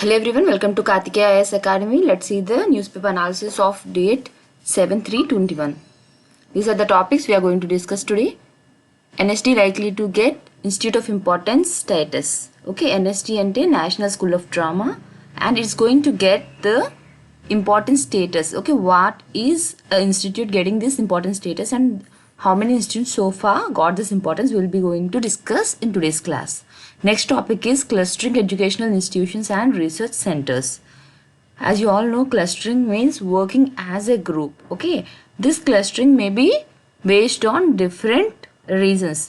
Hello everyone, welcome to Kartikeya IAS Academy. Let's see the newspaper analysis of date 7/3/21. These are the topics we are going to discuss today. NSD likely to get Institute of Importance status. Okay, NSD ante National School of Drama, and it's going to get the importance status. Okay, what is an institute getting this importance status and how many institutes so far got this importance we will be going to discuss in today's class. Next topic is clustering educational institutions and research centers. As you all know, clustering means working as a group. Okay, this clustering may be based on different reasons.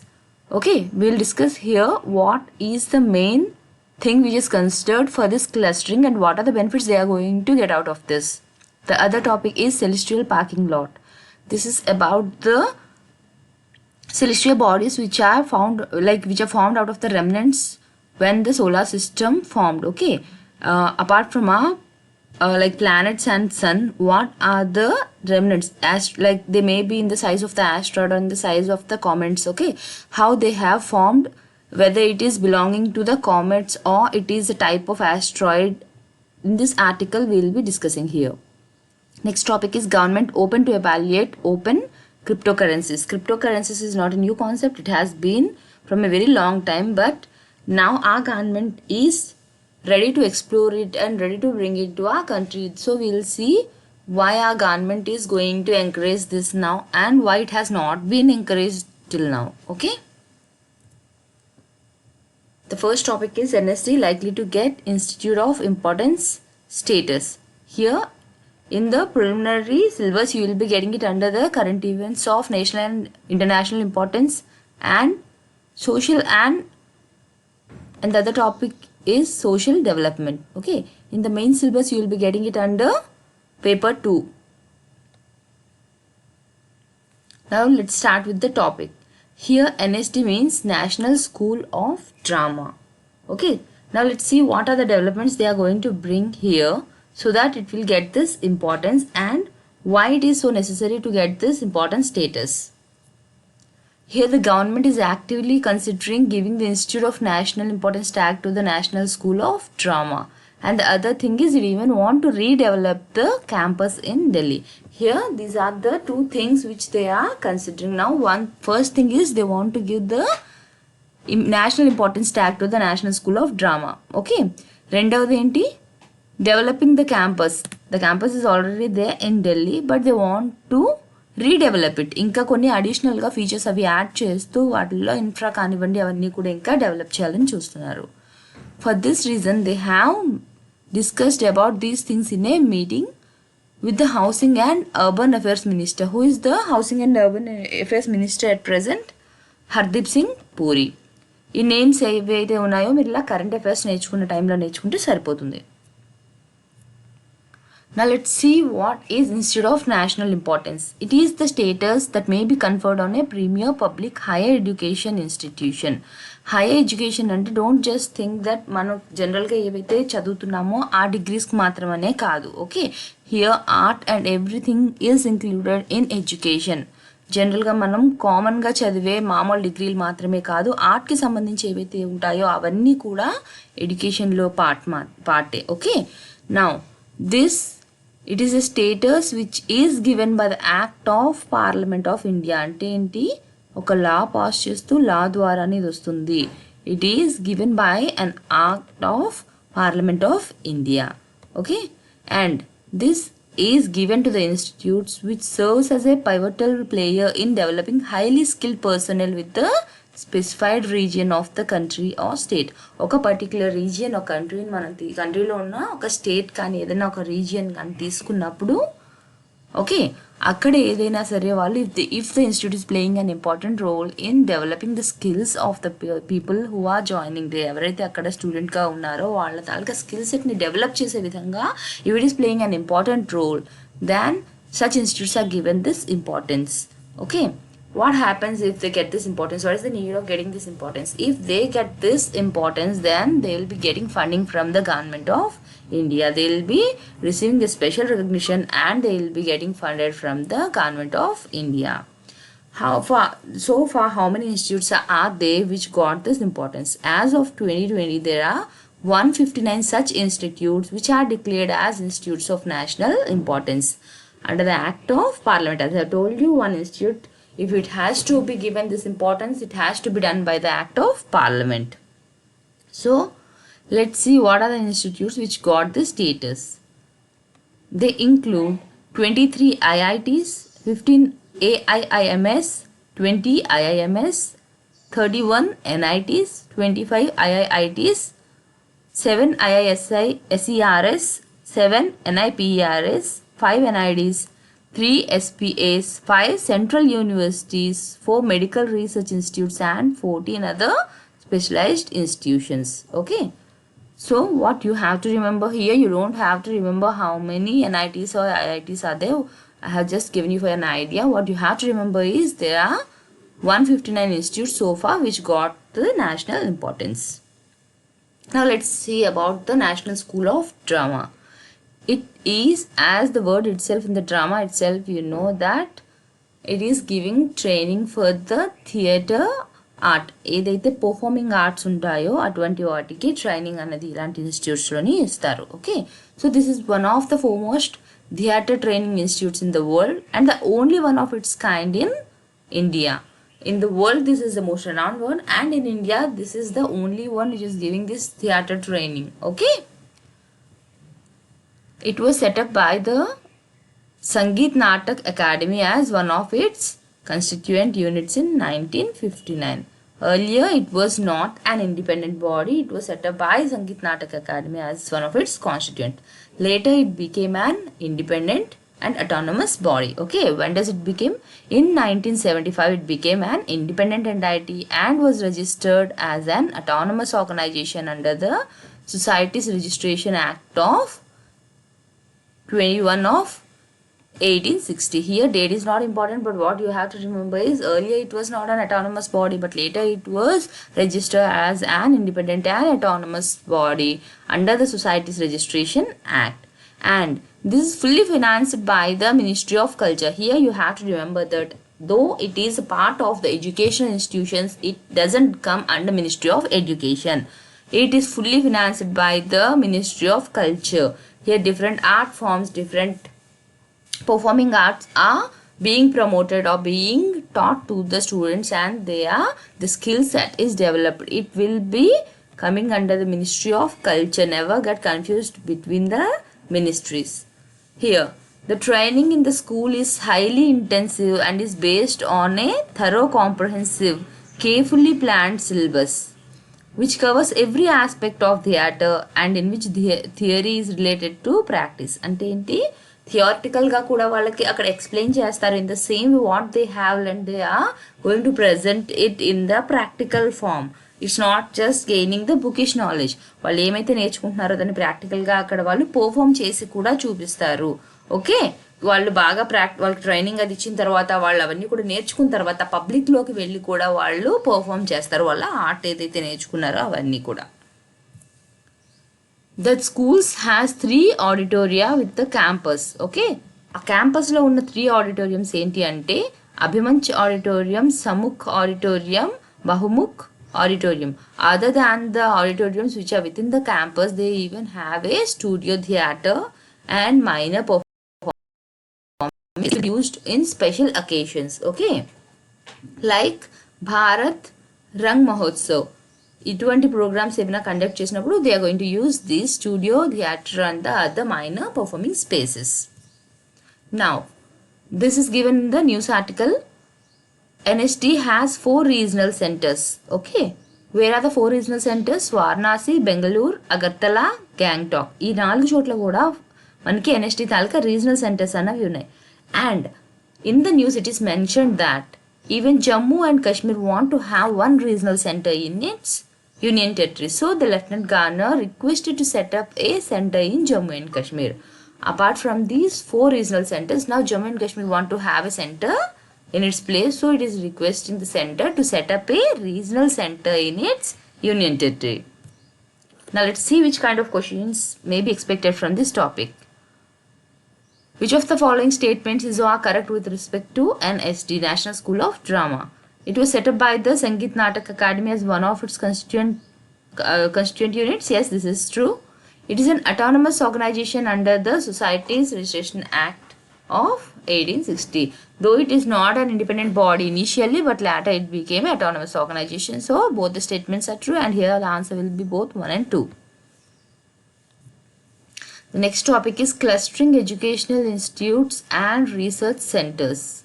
Okay, we'll discuss here what is the main thing which is considered for this clustering and what are the benefits they are going to get out of this. The other topic is celestial parking lot. This is about the celestial bodies which are formed out of the remnants when the solar system formed. Okay, apart from our planets and sun, what are the remnants? They may be in the size of the asteroid or in the size of the comets. Okay, how they have formed, whether it is belonging to the comets or it is a type of asteroid. In this article we will be discussing here. Next topic is government open to evaluate open cryptocurrencies. Cryptocurrencies is not a new concept. It has been from a very long time, but now our government is ready to explore it and ready to bring it to our country. So we will see why our government is going to encourage this now and why it has not been encouraged till now. Okay. The first topic is NSD likely to get Institute of Importance status. Here in the preliminary syllabus, you will be getting it under the current events of national and international importance and social, and the other topic is social development. Okay, in the main syllabus, you will be getting it under paper 2. Now let's start with the topic. Here NSD means National School of Drama. Okay, now let's see what are the developments they are going to bring here, so that it will get this importance and why it is so necessary to get this important status. Here the government is actively considering giving the Institute of National Importance tag to the National School of Drama. And the other thing is, it even want to redevelop the campus in Delhi. Here these are the two things which they are considering now. First thing is they want to give the National Importance tag to the National School of Drama. Okay. Rendavadi enti? Developing the campus. The campus is already there in Delhi, but they want to redevelop it. Inka konni additional ga features avi add chestu vaatilo infra kanivandi avanni kuda inka develop cheyalani chustunaru. For this reason, they have discussed about these things in a meeting with the Housing and Urban Affairs Minister. Who is the Housing and Urban Affairs Minister at present? Hardeep Singh Puri. ఈ names ఏవైతే ఉన్నాయో మీరు ఇలా current affairs నేర్చుకున్న టైంలో నేర్చుకుంటే సరిపోతుంది. Now let's see what is Institute of National Importance. It is the status that may be conferred on a premier public higher education institution. Higher education అంటే don't just think that మనం జనరల్గా ఏవైతే చదువుతున్నామో ఆ డిగ్రీస్కి మాత్రమే కాదు. Okay, here art and everything is included in education. జనరల్గా మనం కామన్గా చదివే మామూలు డిగ్రీలు మాత్రమే కాదు, ఆర్ట్కి సంబంధించి ఏవైతే ఉంటాయో అవన్నీ కూడా ఎడ్యుకేషన్లో పార్టే. Okay, now this it is a status which is given by the Act of Parliament of India. అంటే ఏంటి, ఒక లా పాస్ చేస్తూ లా ద్వారానే ఇది వస్తుంది. It is given by an act of parliament of India. Okay, and this is given to the institutes which serves as a pivotal player in developing highly skilled personnel with the specified region of the country or state. ఒక particular region, ఒక కంట్రీని మనం కంట్రీలో ఉన్న ఒక state కానీ ఏదైనా ఒక region కానీ తీసుకున్నప్పుడు ఓకే, అక్కడ ఏదైనా సరే వాళ్ళు if the institute is playing an important role in developing the skills of the people who are joining they, ఎవరైతే అక్కడ స్టూడెంట్గా ఉన్నారో వాళ్ళ తాలూకా స్కిల్ సెట్ని డెవలప్ చేసే విధంగా if it is playing an important role, then such institutes are given this importance. Okay, what happens if they get this importance? What is the need of getting this importance? If they get this importance, then they will be getting funding from the government of India. They will be receiving a special recognition and they will be getting funded from the government of India. So far how many institutes are there which got this importance? As of 2020 there are 159 such institutes which are declared as institutes of national importance under the Act of Parliament. As I told you, one institute, if it has to be given this importance, it has to be done by the Act of Parliament. So, let's see what are the institutes which got this status. They include 23 IITs, 15 AIIMS, 20 IIMS, 31 NITs, 25 IIITs, 7 IISI SERS, 7 NIPERS, 5 NIDs, 3 SPAs, 5 central universities, 4 medical research institutes and 14 other specialized institutions. Okay. So what you have to remember here, you don't have to remember how many NITs or IITs are there. I have just given you for an idea. What you have to remember is there are 159 institutes so far which got the national importance. Now let's see about the National School of Drama. It is, as the word itself, in the drama itself, you know that it is giving training for the theatre art ఏదైతే performing arts ఉంటాయో అటువంటి వాటికి training అనేది ఇలాంటి ఇన్స్టిట్యూట్స్లోని ఇస్తారు. Okay, so this is one of the foremost theatre training institutes in the world and the only one of it's kind in India. In the world, this is the most renowned one, and in India, this is the only one which is giving this theatre training. Okay, it was set up by the Sangeet Natak Academy as one of its constituent units in 1959. Earlier, it was not an independent body. It was set up by Sangeet Natak Academy as one of its constituent. Later, it became an independent and autonomous body. Okay, when does it become? In 1975, it became an independent entity and was registered as an autonomous organization under the Societies Registration Act of 21 of 1860. Here date is not important, but what you have to remember is earlier it was not an autonomous body, but later it was registered as an independent and autonomous body under the Societies Registration Act, and this is fully financed by the Ministry of Culture. Here you have to remember that though it is a part of the educational institutions, it doesn't come under Ministry of Education. It is fully financed by the Ministry of Culture. Here different art forms, different performing arts are being promoted or being taught to the students, and the skill set is developed. It will be coming under the Ministry of Culture. Never get confused between the ministries. Here, the training in the school is highly intensive and is based on a thorough, comprehensive, carefully planned syllabus which covers every aspect of theatre and in which the theory is related to practice. అంటే ఏంటి, థియారిటికల్గా కూడా వాళ్ళకి అక్కడ explain చేస్తారు. In the same what they have and they are going to present it in the practical form. It's not just gaining the bookish knowledge. వాళ్ళు ఏమైతే నేర్చుకుంటున్నారో దాన్ని ప్రాక్టికల్గా అక్కడ వాళ్ళు పర్ఫామ్ చేసి కూడా చూపిస్తారు. ఓకే, వాళ్ళు బాగా వాళ్ళకి ట్రైనింగ్ అది ఇచ్చిన తర్వాత వాళ్ళు అవన్నీ కూడా నేర్చుకున్న తర్వాత పబ్లిక్లోకి వెళ్ళి కూడా వాళ్ళు పర్ఫామ్ చేస్తారు. వాళ్ళ ఆర్ట్ ఏదైతే నేర్చుకున్నారో అవన్నీ కూడా. The schools has 3 auditoria with the campus. Okay, ఆ క్యాంపస్లో ఉన్న 3 auditoriums ఏంటి అంటే Abhimanch auditorium, Samukh auditorium, Bahumukh auditorium. Other than the auditoriums which are within the campus, they even have a studio theatre and minor performance used in special occasions. Okay, like Bharat Rang Mahotsav. ఇటువంటి programs ఏమైనా conduct చేసినప్పుడు they are going to use the studio theatre and the other minor performing spaces. Now this is given in the news article. NST has 4 regional centers. Okay, where are the 4 regional centers? Varanasi, Bengaluru, Agartala, Gangtok. ఈ 4 చోట్ల కూడా మనకి NST తాలూకా regional centres అనేవి ఉన్నాయి. And in the news it is mentioned that even Jammu and Kashmir want to have one regional center in its union territory. So the Lieutenant Governor requested to set up a center in Jammu and Kashmir. Apart from these 4 regional centers, now Jammu and Kashmir want to have a center in its place. So it is requesting the center to set up a regional center in its union territory. Now let's see which kind of questions may be expected from this topic. Which of the following statements is correct with respect to NSD, National School of Drama? It was set up by the Sangeet Natak Academy as one of its constituent constituent units? Yes, this is true. It is an autonomous organization under the Societies Registration Act of 1860. Though it is not an independent body initially, but later it became an autonomous organization. So both the statements are true, and here the answer will be both 1 and 2. The next topic is clustering educational institutes and research centers.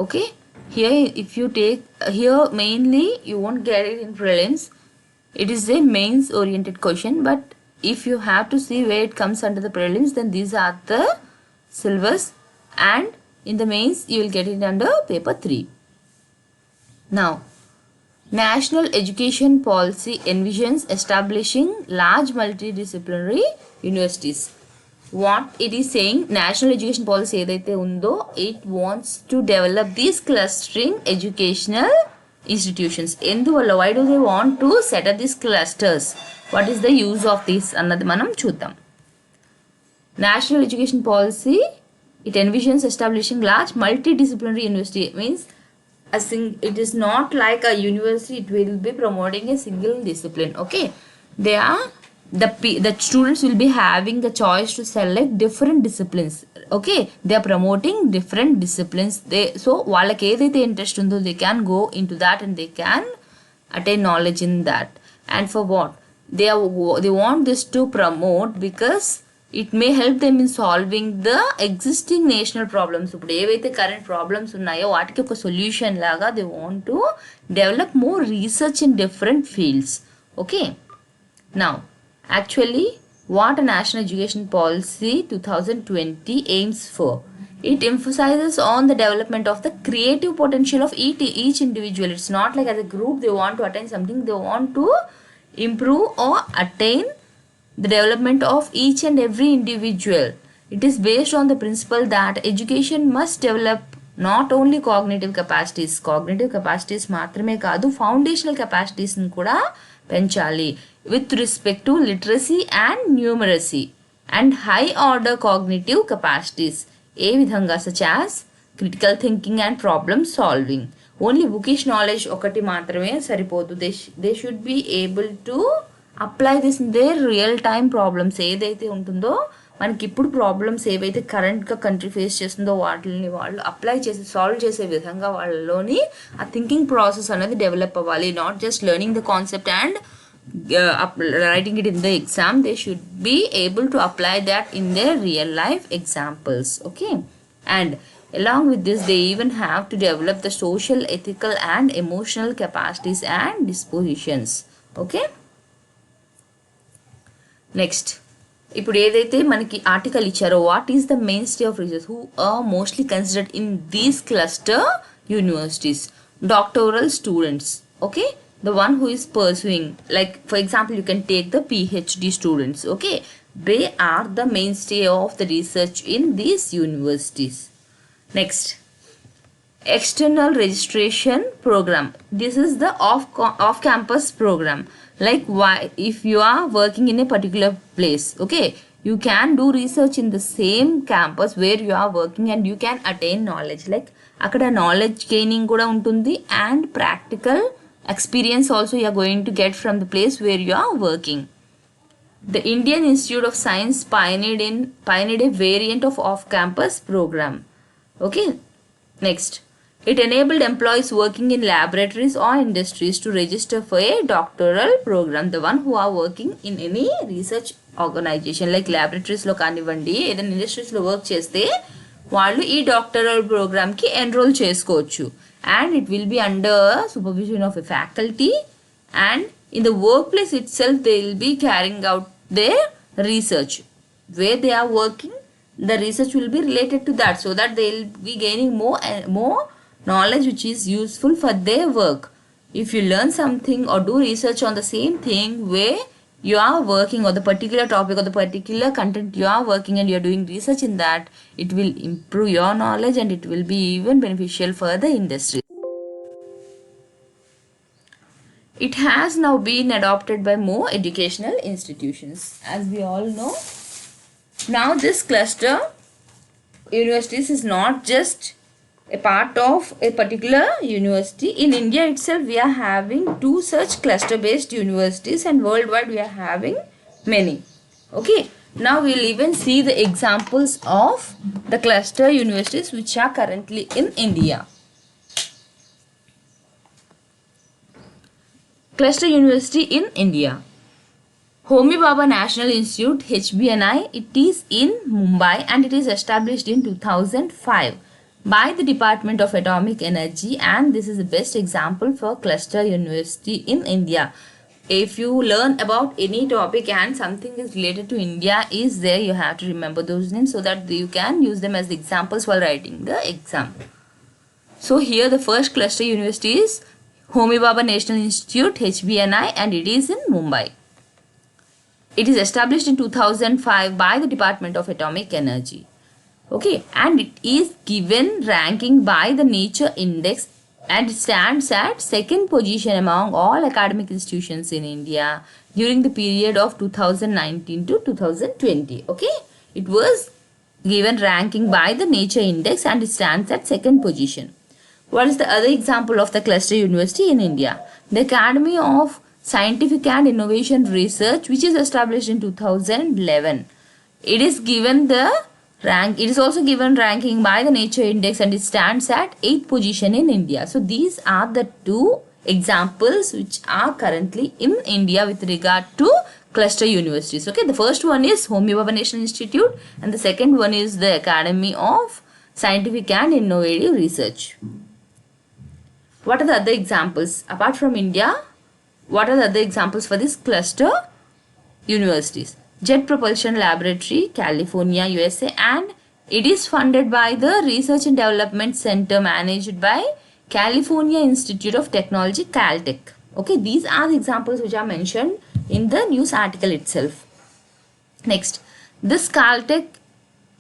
Okay, here if you take here mainly you won't get it in prelims. It is a mains oriented question, but if you have to see where it comes under the prelims, then these are the syllabus, and in the mains you will get it under paper 3. Now, National Education Policy envisions establishing large multidisciplinary universities. What it is saying, National Education Policy edaithe undo, it wants to develop these clustering educational institutions. Enduvalla, why do they want to set up these clusters? What is the use of this annadi manam chuddam. National Education Policy, it envisions establishing large multidisciplinary university. Means it is not like a university, it will be promoting a single discipline. Okay, they are the students will be having the choice to select different disciplines. Okay, they are promoting different disciplines. So వాళ్ళకి ఏదైతే interest ఉందో they can go into that and they can attain knowledge in that. And for what they want this to promote, because it may help them in solving the existing national problems. ఇప్పుడు ఏవైతే current problems ఉన్నాయో వాటికి ఒక solution లాగా they want to develop more research in different fields. Okay, now actually what a National Education Policy 2020 aims for, it emphasizes on the development of the creative potential of each individual. It's not like as a group they want to attain something, they want to improve or attain the development of each and every individual. It is based on the principle that education must develop not only cognitive capacities మాత్రమే కాదు, foundational capacities ని కూడా పెంచాలి with respect to literacy and numeracy and high order cognitive capacities. ఏ విధంగా? such as critical thinking and problem solving. Only bookish knowledge ఒకటి మాత్రమే సరిపోదు. they should be able to apply this in their real time problems. ఏదైతే ఉంటుందో మనకి ఇప్పుడు problems ఏవైతే కరెంట్గా country face చేస్తుందో వాటిని వాళ్ళు అప్లై చేసి సాల్వ్ చేసే విధంగా వాళ్ళలోని ఆ థింకింగ్ ప్రాసెస్ అనేది డెవలప్ అవ్వాలి. Not just learning the concept and writing it in the exam. They should be able to apply that in their real life examples. Okay, and along with this they even have to develop the social, ethical and emotional capacities and dispositions. Okay, next ఇప్పుడు ఏదైతే మనకి article ఇచ్చారో what is the main stay of research who are mostly considered in these cluster universities, doctoral students. Okay, the one who is pursuing, like for example you can take the PhD students. Okay, they are the mainstay of the research in these universities. Next, external registration program. This is the off campus program. Like why, if you are working in a particular place, okay, you can do research in the same campus where you are working and you can attain knowledge. Like అక్కడ knowledge gaining కూడా ఉంటుంది and practical experience also you are going to get from the place where you are working. The Indian Institute of Science pioneered a variant of off-campus program. Okay, next, it enabled employees working in laboratories or industries to register for a doctoral program. The one who are working in any research organization like laboratories లో కానివ్వండి, ఏదైనా ఇండస్ట్రీస్లో work చేస్తే వాళ్ళు ఈ doctoral ప్రోగ్రామ్కి enrol చేసుకోవచ్చు. And it will be under supervision of a faculty, and in the workplace itself they will be carrying out their research. Where they are working, the research will be related to that, so that they will be gaining more knowledge which is useful for their work. If you learn something or do research on the same thing where you are working, or the particular topic or the particular content you are working and you are doing research in that, it will improve your knowledge and it will be even beneficial for the industry. It has now been adopted by more educational institutions, as we all know. Now this cluster universities is not just a part of a particular university. In India itself, we are having 2 such cluster based universities, and worldwide we are having many. Okay, now we'll even see the examples of the cluster universities which are currently in India. Cluster University in India. Homi Bhabha National Institute, HBNI, it is in Mumbai and it is established in 2005 by the Department of Atomic Energy, and this is the best example for cluster university in India. If you learn about any topic and something is related to India is there, you have to remember those names so that you can use them as examples while writing the exam. So here the first cluster university is Homi Bhabha National Institute, HBNI, and it is in Mumbai. It is established in 2005 by the Department of Atomic Energy. Okay, and it is given ranking by the Nature Index and it stands at second position among all academic institutions in India during the period of 2019 to 2020. Okay, it was given ranking by the Nature Index and it stands at second position. What is the other example of the cluster university in India? The Academy of Scientific and Innovation Research, which is established in 2011. It is given the rank. It is also given ranking by the Nature Index and it stands at 8th position in India. So these are the two examples which are currently in India with regard to cluster universities. Okay, the first one is Homi Bhabha National Institute and the second one is the Academy of Scientific and Innovative Research. What are the other examples apart from India? What are the other examples for this cluster universities? Jet Propulsion Laboratory, California, USA, and it is funded by the Research and Development Center managed by California Institute of Technology, Caltech. Okay, these are the examples which are mentioned in the news article itself. Next, this Caltech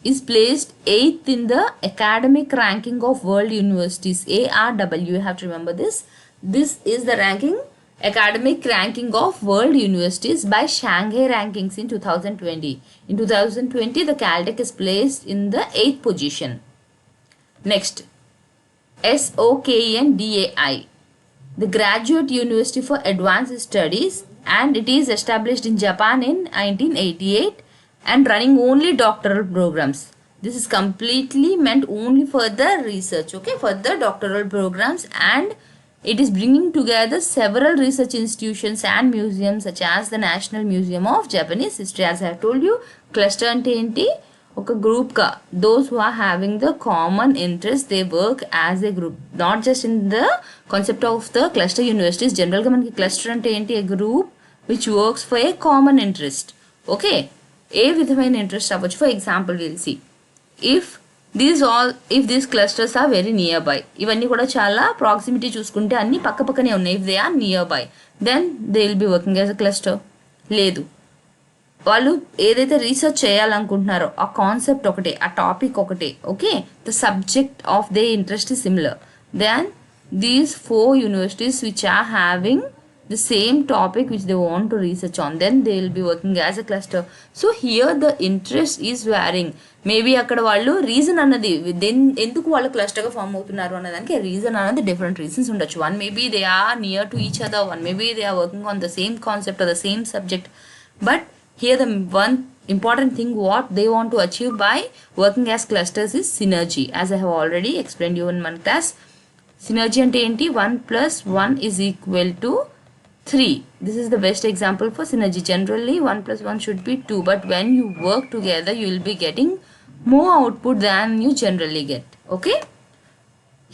is placed 8th in the academic ranking of world universities, ARW. You have to remember this. This is the ranking, academic ranking of world universities by Shanghai Rankings in 2020. In 2020, the Caltech is placed in the 8th position. Next, SOKNDAI, the Graduate University for Advanced Studies, and it is established in Japan in 1988 and running only doctoral programs. This is completely meant only for the research, okay, for the doctoral programs, and it is bringing together several research institutions and museums such as the National Museum of Japanese History. As I have told you, cluster ante enti oka group ka, those who are having the common interest, they work as a group, not just in the concept of the cluster universities. General ga manaki cluster ante enti, a group which works for a common interest. Okay, ఏ విధమైన interest అవ్వచ్చు. For example will see if these clusters are very near by, ఇవన్నీ కూడా చాలా proximity చూసుకుంటే అన్ని పక్క పక్కనే ఉన్నాయి. If they are near by then they will be working as a cluster. లేదు, వాళ్ళు ఏదైతే రీసెర్చ్ చేయాలనుకుంటున్నారో ఆ కాన్సెప్ట్ ఒకటే, ఆ టాపిక్ ఒకటే, okay, the subject of they interest is similar, then these 4 universities which are having the same topic which they want to research on, then they will be working as a cluster. So here the interest is varying. Maybe అక్కడ వాళ్ళు reason అన్నది ఎందుకు వాళ్ళు క్లస్టర్గా form అవుతున్నారు అన్నదానికి reason అన్నది different reasons ఉండొచ్చు. One maybe they are near to each other, one maybe they are working on the same concept or the same subject. But here the one important thing what they want to achieve by working as clusters is synergy. As I have already explained you in one class, synergy ante enti, 1 plus 1 is equal to 3. This is the best example for synergy. Generally 1 plus 1 should be 2, but when you work together you will be getting more output than you generally get. Okay,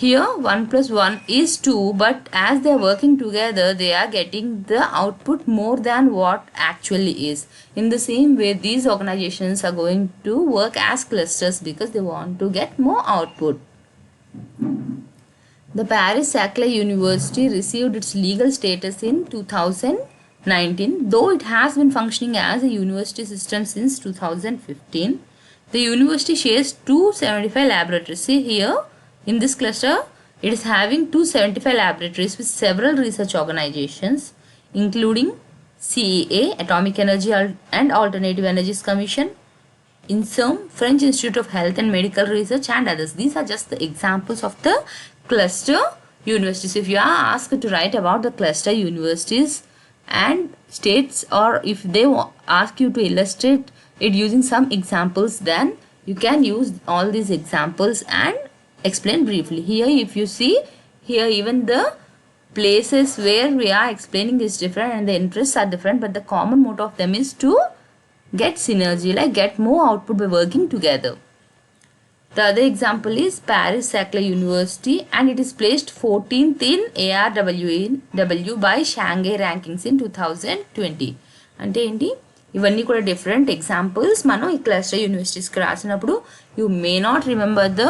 here 1 plus 1 is 2, but as they are working together they are getting the output more than what actually is. In the same way these organizations are going to work as clusters because they want to get more output. The Paris-Saclay University received its legal status in 2019, though it has been functioning as a university system since 2015. The university shares 275 laboratories. See here, in this cluster, it is having 275 laboratories with several research organizations, including CEA, Atomic Energy and Alternative Energies Commission, INSERM, French Institute of Health and Medical Research, and others. These are just the examples of the cluster universities. If you are asked to write about the cluster universities and states, or if they ask you to illustrate it using some examples, then you can use all these examples and explain briefly. Here if you see, here even the places where we are explaining is different and the interests are different, but the common mode of them is to get synergy, like get more output by working together. The other example is Paris-Saclay University, and it is placed 14th in ARWW by Shanghai rankings in 2020. అంటే ఏంటి, ఇవన్నీ కూడా different examples. మనం ఈ cluster యూనివర్సిటీస్కి రాసినప్పుడు you may not remember the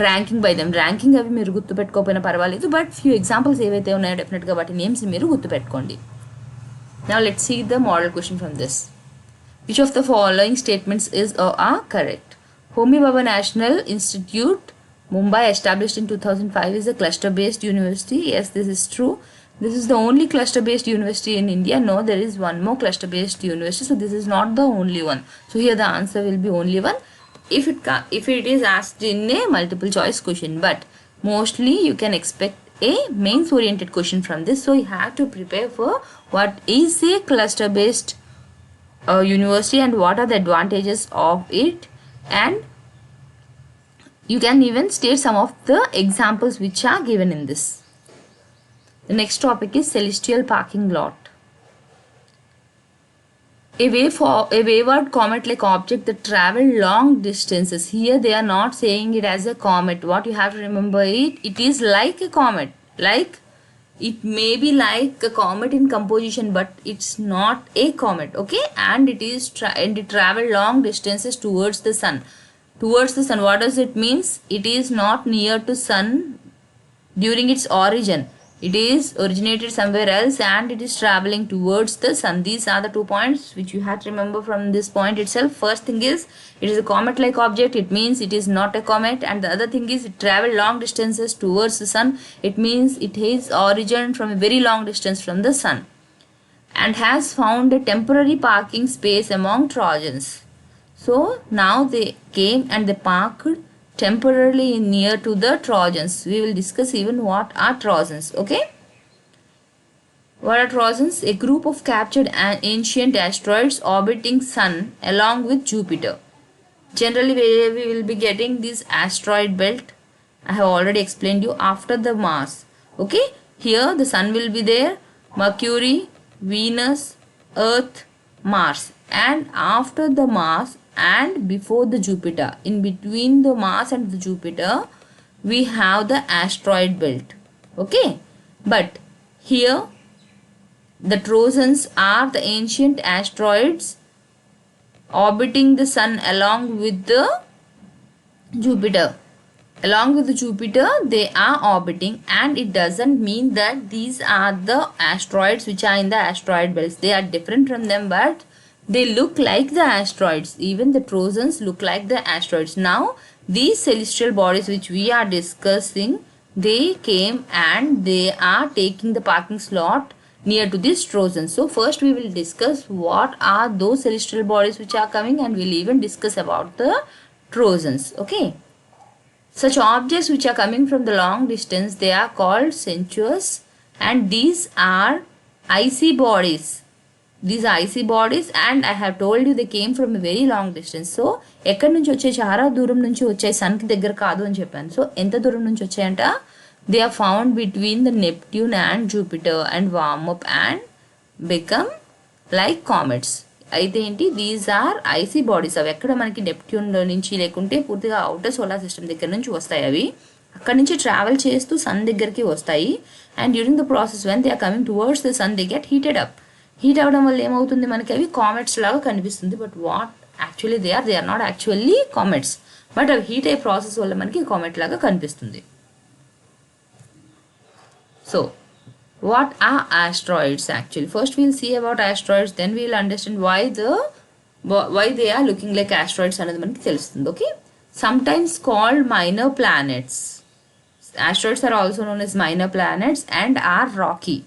ranking by them. Ranking అవి మీరు గుర్తుపెట్టుకోకపోయినా పర్వాలేదు, బట్ ఫ్యూ ఎగ్జాంపుల్స్ ఏవైతే ఉన్నాయో డెఫినెట్గా వాటి నేమ్స్ మీరు గుర్తుపెట్టుకోండి. Now let's see the model question from this. Which of the following statements is or are correct? Homi Bhabha National Institute, Mumbai, established in 2005, is a cluster-based university. Yes, this is true. This is the only cluster-based university in India. No, there is one more cluster-based university. So this is not the only one. So here the answer will be only one if it is asked in a multiple choice question. But mostly you can expect a mains oriented question from this. So you have to prepare for what is a cluster-based university and what are the advantages of it, and you can even state some of the examples which are given in this. The next topic is celestial parking lot. A wayward comet-like object that travel long distances. Here they are not saying it as a comet. What you have to remember, it is like a comet. Like it may be like a comet in composition, but it's not a comet, okay? And it is and it travel long distances towards the sun. Towards the sun, what does it means? It is not near to sun during its origin. It is originated somewhere else and it is traveling towards the sun. These are the 2 points which you have to remember from this point itself. First thing is, it is a comet-like object. It means it is not a comet. And the other thing is, it travels long distances towards the sun. It means it has origin from a very long distance from the sun and has found a temporary parking space among Trojans. So now they came and they parked temporarily near to the Trojans. We will discuss even what are Trojans, okay? What are Trojans? A group of captured ancient asteroids orbiting Sun along with Jupiter. Generally, we will be getting this asteroid belt. I have already explained you after the Mars. Okay? Here the Sun will be there, Mercury, Venus, Earth, Mars. And after the Mars and before the Jupiter, in between the Mars and the Jupiter, we have the asteroid belt. Okay? But here the Trojans are the ancient asteroids orbiting the Sun along with the Jupiter. Along with the Jupiter, they are orbiting, and it doesn't mean that these are the asteroids which are in the asteroid belts. They are different from them, but they look like the asteroids. Even the Trojans look like the asteroids. Now, these celestial bodies which we are discussing, they came and they are taking the parking slot near to this Trojans. So first we will discuss what are those celestial bodies which are coming, and we'll even discuss about the Trojans. Okay. Such objects which are coming from the long distance, they are called sensuous, and these are icy bodies. These are icy bodies, and I have told you they came from a very long distance. So ఎక్కడి నుంచి వచ్చాయి? చాలా దూరం నుంచి వచ్చాయి, సన్కి దగ్గర కాదు అని చెప్పాను. సో ఎంత దూరం నుంచి వచ్చాయంట? They are found between the Neptune and Jupiter and warm up and become like comets. అయితే ఏంటి, దీస్ ఆర్ ఐసీ బాడీస్. అవి ఎక్కడ మనకి నెప్ట్యూన్లో నుంచి లేకుంటే పూర్తిగా అవుటర్ సోలార్ సిస్టమ్ దగ్గర నుంచి వస్తాయి. అవి అక్కడి నుంచి ట్రావెల్ చేస్తూ సన్ దగ్గరికి వస్తాయి. And during the process when they are coming towards the sun, they get heated up. Heat అవ్వడం వల్ల ఏమవుతుంది, మనకి అవి కామెట్స్ లాగా కనిపిస్తుంది. But what actually they are not actually comets, but అవి హీట్ అయ్యే ప్రాసెస్ వల్ల మనకి కామెట్ లాగా కనిపిస్తుంది. So what are asteroids actually? First we'll see about asteroids, then we'll understand why they are looking like asteroids అనేది మనకి తెలుస్తుంది. Okay, sometimes called minor planets. Asteroids are also known as minor planets and are rocky,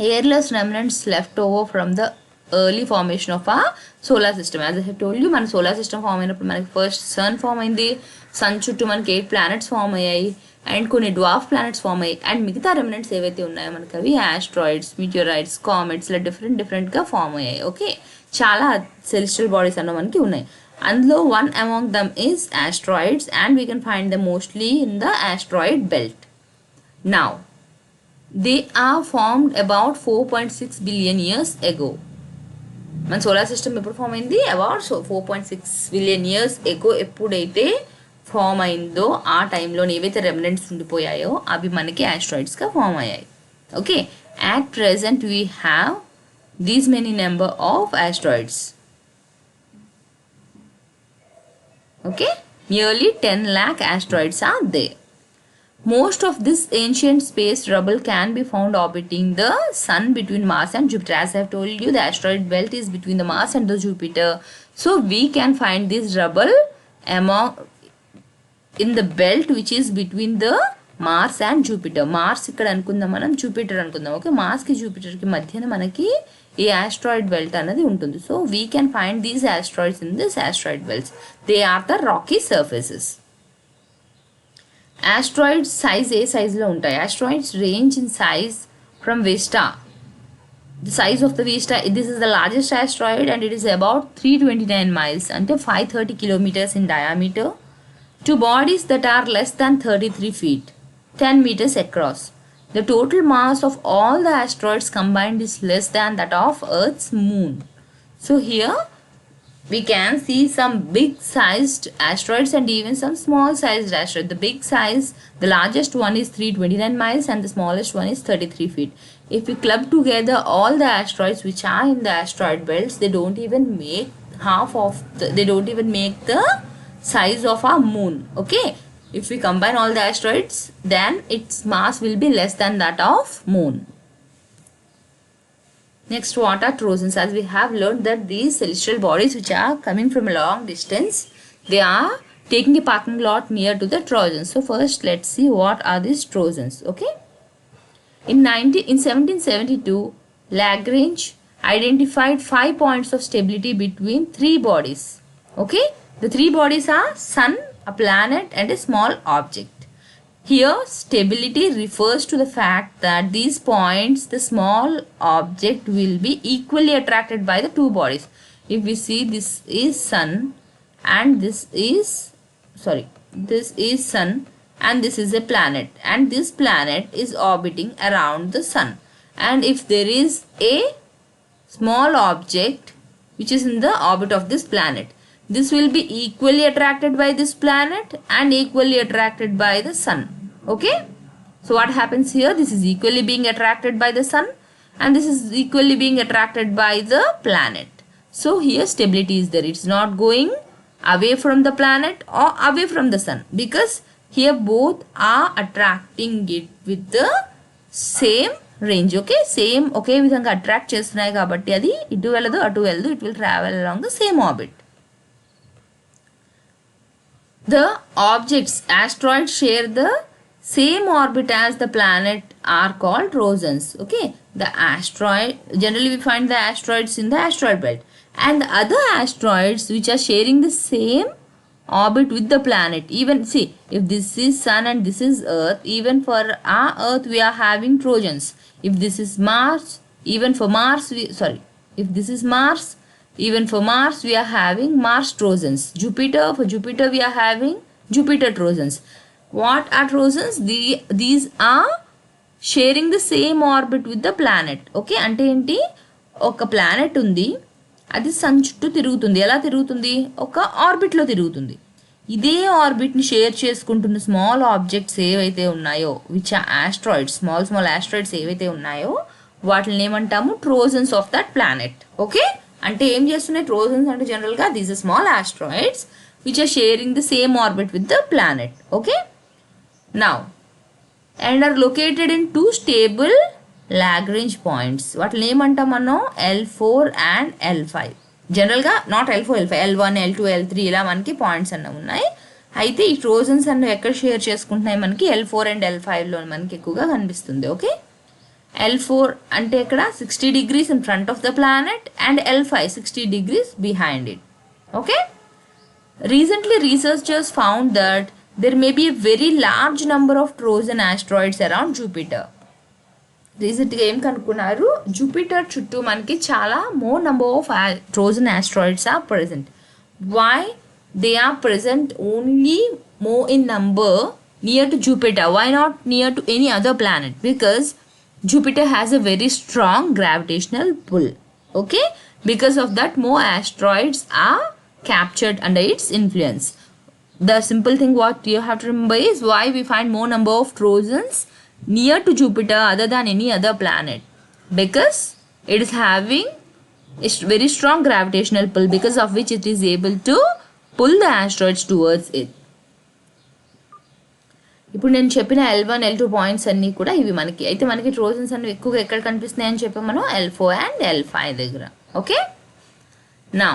airless remnants left over from the early formation of our solar system. As I have told you, మన solar system form అయినప్పుడు మనకి first son form అయింది, sun చుట్టూ మనకి 8 planets form అయ్యాయి and కొన్ని dwarf planets form అయ్యాయి and మిగతా రెమినెంట్స్ ఏవైతే ఉన్నాయో మనకి అవి ఆస్ట్రాయిడ్స్, మీటియోరైట్స్, కామెట్స్ ఇలా డిఫరెంట్గా ఫామ్ అయ్యాయి. ఓకే, చాలా సెలెస్టియల్ బాడీస్ అన్న మనకి ఉన్నాయి. అందులో one among them is asteroids and we can find them mostly in the asteroid belt. Now they are formed about 4.6 billion years ago. మన సోలార్ సిస్టమ్ ఎప్పుడు ఫామ్ అయింది? అబౌట్ 4.6 బిలియన్ ఇయర్స్ ఎగో ఎప్పుడైతే form అయిందో ఆ టైంలో ఏవైతే remnants ఉండిపోయాయో అవి మనకి ఆస్ట్రాయిడ్స్గా ఫామ్ అయ్యాయి. Okay, at present we have these many number of asteroids. Okay, nearly 10 lakh asteroids are there. Most of this ancient space rubble can be found orbiting the sun between Mars and Jupiter. As I have told you, the asteroid belt is between the Mars and the Jupiter. So we can find this rubble among in the belt which is between the Mars and Jupiter. Mars ఇక్కడ అనుకుందాం, మనం Jupiter అనుకుందాం. Okay, మార్స్కి జూపిటర్కి మధ్యన మనకి ఈ asteroid belt అనేది ఉంటుంది. So we can find these asteroids in this asteroid belts. They are the rocky surfaces. Asteroids size ఏ సైజ్లో ఉంటాయి? Asteroids range in size from Vesta. The size of the Vesta, this is the largest asteroid and it is about 329 miles అంటే 530 kilometers in diameter, to bodies that are less than 33 feet, 10 meters across. The total mass of all the asteroids combined is less than that of Earth's moon. So here we can see some big sized asteroids and even some small sized asteroids. The big size, the largest one is 329 miles and the smallest one is 33 feet. If we club together all the asteroids which are in the asteroid belts, they don't even make the size of our moon. Okay, if we combine all the asteroids, then its mass will be less than that of moon. Next, what are trojans? As we have learned that these celestial bodies which are coming from a long distance, they are taking a parking lot near to the trojans. So first let's see what are these trojans. Okay, in 1772 Lagrange identified 5 points of stability between 3 bodies. Okay, the 3 bodies are sun, a planet and a small object. Here stability refers to the fact that these points, the small object will be equally attracted by the 2 bodies. If we see, this is sun and this is sun and this is a planet and this planet is orbiting around the sun, and if there is a small object which is in the orbit of this planet, this will be equally attracted by this planet and equally attracted by the sun. Okay, so what happens here? This is equally being attracted by the sun and this is equally being attracted by the planet. So here stability is there. It's not going away from the planet or away from the sun, because here both are attracting it with the same range. Okay, same ఒకే విధంగా attract చేస్తున్నాయి కాబట్టి అది ఇటు వెళ్ళదు అటు వెళ్ళదు, it will travel along the same orbit. The objects, asteroids, share the same orbit as the planet are called trojans. Okay, the asteroid, generally we find the asteroids in the asteroid belt, and the other asteroids which are sharing the same orbit with the planet. Even see, if this is sun and this is earth, even for our earth we are having trojans. If this is Mars, even for Mars if this is Mars, even for Mars we are having Mars trojans. For Jupiter we are having Jupiter trojans. What are trojans? These are sharing the same orbit with the planet. Okay, అంటే ఏంటి, ఒక planet ఉంది, అది sun చుట్టూ తిరుగుతుంది. ఎలా తిరుగుతుంది? ఒక ఆర్బిట్లో తిరుగుతుంది. ఇదే ఆర్బిట్ని షేర్ చేసుకుంటున్న స్మాల్ ఆబ్జెక్ట్స్ ఏవైతే ఉన్నాయో, which are asteroids, small asteroids ఏవైతే ఉన్నాయో వాటిని ఏమంటాము? Trojans of that planet. Okay, అంటే ఏం చేస్తున్నాయి ట్రోజన్స్ అంటే జనరల్గా these are small asteroids which are sharing the same orbit with the planet. Okay, now and are located in 2 stable Lagrange points. వాటిని ఏమంటాం మనం? L4 and L5. జనరల్గా not L4, L5, L1, L2, L3 ఇలా మనకి points అన్న ఉన్నాయి. అయితే ఈ ట్రోజన్స్ అన్న ఎక్కడ షేర్ చేసుకుంటున్నాయి? మనకి L4 and L5లో మనకి ఎక్కువగా కనిపిస్తుంది. ఓకే, L4 అంటే ఇక్కడ 60 degrees in front of the planet and L5 60 degrees behind it. Okay. Recently researchers found that there may be a very large number of Trojan asteroids around Jupiter. రీసెంట్గా ఏం కనుక్కున్నారు, Jupiter చుట్టూ మనకి చాలా more number of Trojan asteroids are present. Why they are present only more in number near to Jupiter? Why not near to any other planet? Because Jupiter has a very strong gravitational pull. Okay, because of that more asteroids are captured under its influence. The simple thing what you have to remember is why we find more number of Trojans near to Jupiter other than any other planet, because it is having a very strong gravitational pull, because of which it is able to pull the asteroids towards it. ఇప్పుడు నేను చెప్పిన L1 L2 points అన్నీ కూడా ఇవి మనకి. అయితే మనకి Trojans అన్ని ఎక్కువగా ఎక్కడ కనిపిస్తున్నాయి అని చెప్పాం మనం, L4 అండ్ L5 దగ్గర. Okay, now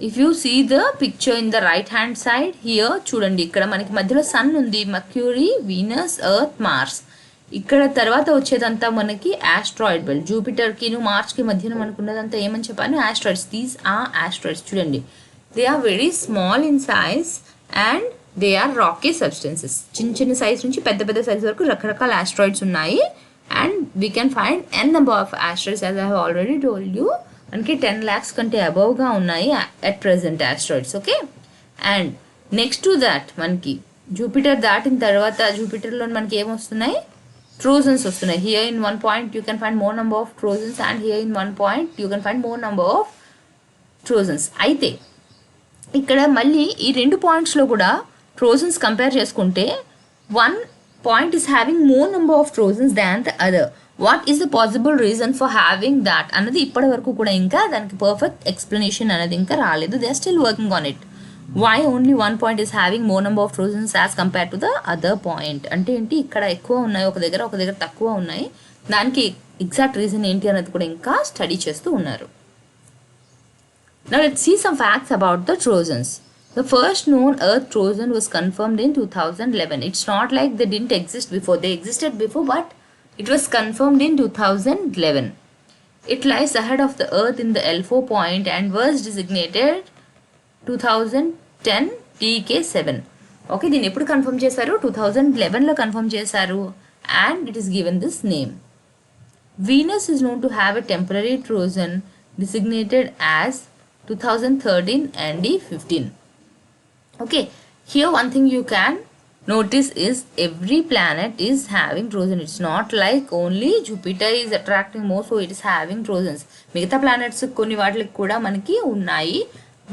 if you see the picture in the right hand side here, చూడండి ఇక్కడ మనకి మధ్యలో సన్ ఉంది, మర్క్యూరీ, వీనస్, ఎర్త్, మార్స్. ఇక్కడ తర్వాత వచ్చేదంతా మనకి ఆస్ట్రాయిడ్ బెల్ట్. జూపిటర్కి మార్స్కి మధ్యన మనకు ఉన్నదంతా ఏమని చెప్పాను, ఆస్ట్రాయిడ్స్. These are asteroids. చూడండి, they are very small in size and they are rocky substances. చిన్న చిన్న సైజ్ నుంచి పెద్ద పెద్ద సైజ్ వరకు రకరకాల ఆస్ట్రాయిడ్స్ ఉన్నాయి. And we can find an number of asteroids. As I have already told you, మనకి 10 lakhs కంటే అబవ్గా ఉన్నాయి at present asteroids. Okay, and next to that మనకి జూపిటర్ దాటిన తర్వాత జూపిటర్లో మనకి ఏమొస్తున్నాయి, ట్రోజన్స్ వస్తున్నాయి. Here in one point you can find more number of Trojans and here in one point you can find more number of Trojans. అయితే ఇక్కడ మళ్ళీ ఈ రెండు పాయింట్స్లో కూడా ట్రోజన్స్ కంపేర్ చేసుకుంటే one point is having more number of Trojans than the other. What is the possible reason for having that అన్నది ఇప్పటి వరకు కూడా ఇంకా దానికి పర్ఫెక్ట్ ఎక్స్ప్లెనేషన్ అనేది ఇంకా రాలేదు. They are still working on it. Why only one point is having more number of Trojans as compare to the other point అంటే ఏంటి, ఇక్కడ ఎక్కువ ఉన్నాయి ఒక దగ్గర తక్కువ ఉన్నాయి. దానికి ఎగ్జాక్ట్ రీజన్ ఏంటి అనేది కూడా ఇంకా స్టడీ చేస్తూ ఉన్నారు. Now let's see some facts about the Trojans. The first known Earth Trojan was confirmed in 2011. It's not like they didn't exist before. They existed before, but it was confirmed in 2011. It lies ahead of the Earth in the L4 point and was designated 2010 TK7. Okay, దీన్ని ఎప్పుడు confirm చేశారు, 2011లో confirm చేశారు. And it is given this name. Venus is known to have a temporary Trojan designated as 2013 ND15. Okay, here one thing you can notice is every planet is having Trojan. It's not like only Jupiter is attracting more, so it is having Trojans. మిగతా planets కొన్ని వాటికి కూడా మనకి ఉన్నాయి,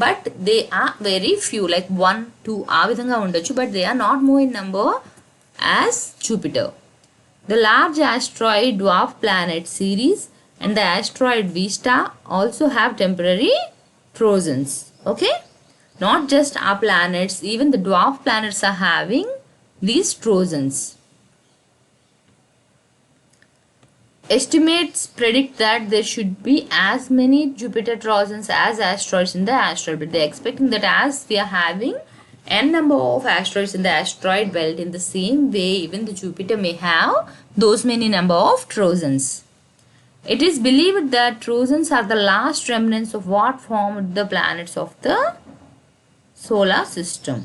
but they are very few, like 1, 2 ఆ విధంగా ఉండొచ్చు, but they are not more in number as Jupiter. The large asteroid dwarf planet Ceres and the asteroid Vesta also have temporary Trojans. Okay, not just our planets, even the dwarf planets are having these Trojans. Estimates predict that there should be as many Jupiter Trojans as asteroids in the asteroid belt. They are expecting that as we are having n number of asteroids in the asteroid belt, in the same way even the Jupiter may have those many number of Trojans. It is believed that Trojans are the last remnants of what formed the planets of the solar system.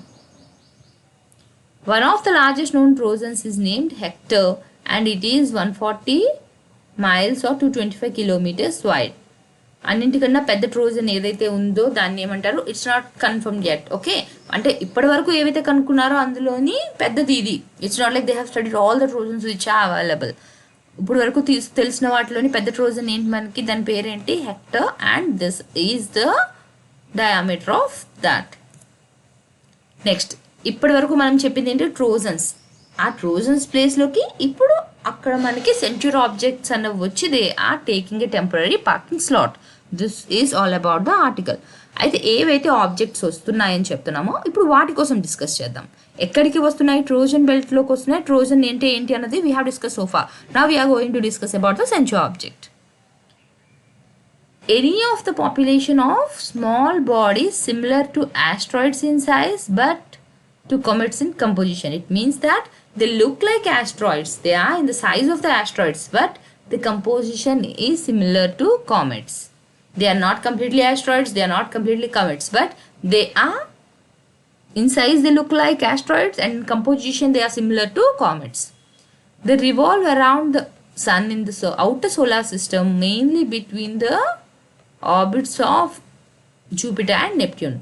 One of the largest known Trojans is named Hector and it is 140 miles or 225 kilometers wide. అన్నింటికన్నా పెద్ద Trojan ఏదైతే ఉందో దాన్ని ఏమంటారు, it's not confirmed yet. Okay, అంటే ఇప్పటి వరకు ఏవైతే కనుక్కున్నారో అందులోని పెద్దది ఇది. It's not like they have studied all the Trojans which are available. ఇప్పుడు వరకు తెలిసిన వాటిలోని పెద్ద ట్రోజన్ ఏంటి మనకి, దాని పేరేంటి, hectare, and this is the diameter of that. Next, ఇప్పటి వరకు మనం చెప్పింది ఏంటి, ట్రోజన్స్. ఆ ట్రోజన్స్ ప్లేస్లోకి ఇప్పుడు అక్కడ మనకి సెంచురీ ఆబ్జెక్ట్స్ అన్నవి వచ్చి they are taking a temporary parking slot. This is all about the article. అయితే ఏవైతే ఆబ్జెక్ట్స్ వస్తున్నాయని చెప్తున్నామో ఇప్పుడు వాటి కోసం డిస్కస్ చేద్దాం. ఎక్కడికి వస్తున్నాయి, ట్రోజన్ బెల్ట్లోకి వస్తున్నాయి. ట్రోజన్ ఏంటి అన్నది we have discuss so far. Now we're going to discuss about the centaur object. Any of the population of small bodies similar to asteroids in size but to comets in composition. It means that They look like asteroids. They are in the size of the asteroids, but the composition is similar to comets. They are not completely asteroids, they are not completely comets, but they are in size they look like asteroids, and in composition they are similar to comets. They revolve around the sun in the outer solar system, mainly between the orbits of Jupiter and Neptune.